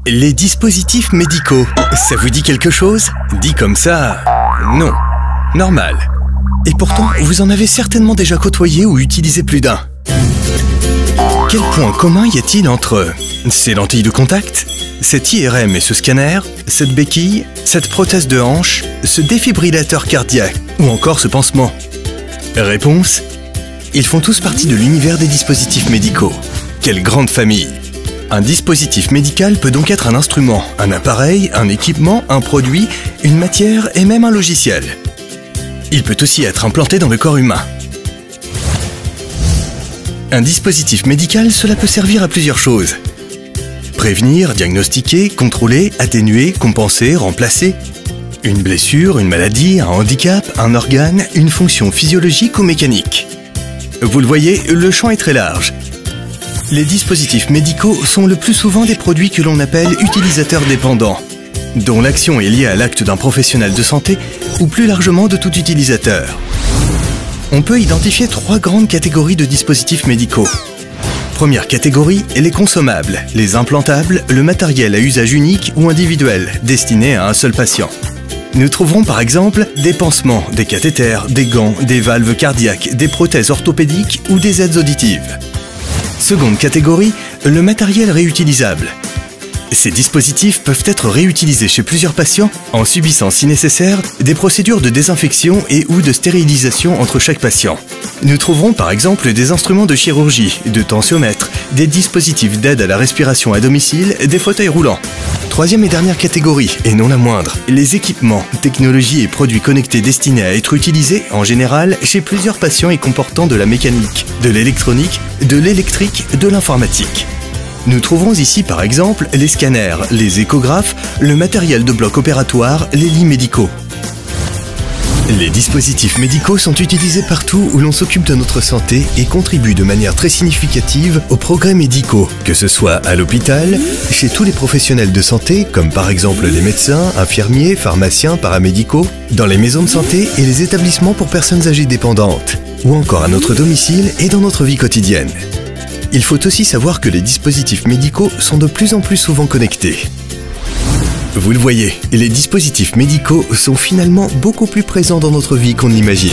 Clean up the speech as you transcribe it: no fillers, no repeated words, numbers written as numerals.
Les dispositifs médicaux, ça vous dit quelque chose? Dit comme ça, non. Normal. Et pourtant, vous en avez certainement déjà côtoyé ou utilisé plus d'un. Quel point commun y a-t-il entre ces lentilles de contact, cet IRM et ce scanner, cette béquille, cette prothèse de hanche, ce défibrillateur cardiaque ou encore ce pansement? Réponse: ils font tous partie de l'univers des dispositifs médicaux. Quelle grande famille! Un dispositif médical peut donc être un instrument, un appareil, un équipement, un produit, une matière et même un logiciel. Il peut aussi être implanté dans le corps humain. Un dispositif médical, cela peut servir à plusieurs choses. Prévenir, diagnostiquer, contrôler, atténuer, compenser, remplacer. Une blessure, une maladie, un handicap, un organe, une fonction physiologique ou mécanique. Vous le voyez, le champ est très large. Les dispositifs médicaux sont le plus souvent des produits que l'on appelle utilisateurs dépendants, dont l'action est liée à l'acte d'un professionnel de santé ou plus largement de tout utilisateur. On peut identifier 3 grandes catégories de dispositifs médicaux. Première catégorie, les consommables, les implantables, le matériel à usage unique ou individuel, destiné à un seul patient. Nous trouverons par exemple des pansements, des cathéters, des gants, des valves cardiaques, des prothèses orthopédiques ou des aides auditives. Seconde catégorie, le matériel réutilisable. Ces dispositifs peuvent être réutilisés chez plusieurs patients en subissant si nécessaire des procédures de désinfection et ou de stérilisation entre chaque patient. Nous trouverons par exemple des instruments de chirurgie, de tensiomètre, des dispositifs d'aide à la respiration à domicile, des fauteuils roulants. Troisième et dernière catégorie, et non la moindre, les équipements, technologies et produits connectés destinés à être utilisés, en général, chez plusieurs patients et comportant de la mécanique, de l'électronique, de l'électrique, de l'informatique. Nous trouverons ici par exemple les scanners, les échographes, le matériel de bloc opératoire, les lits médicaux. Les dispositifs médicaux sont utilisés partout où l'on s'occupe de notre santé et contribuent de manière très significative aux progrès médicaux, que ce soit à l'hôpital, chez tous les professionnels de santé, comme par exemple les médecins, infirmiers, pharmaciens, paramédicaux, dans les maisons de santé et les établissements pour personnes âgées dépendantes, ou encore à notre domicile et dans notre vie quotidienne. Il faut aussi savoir que les dispositifs médicaux sont de plus en plus souvent connectés. Vous le voyez, les dispositifs médicaux sont finalement beaucoup plus présents dans notre vie qu'on ne l'imagine.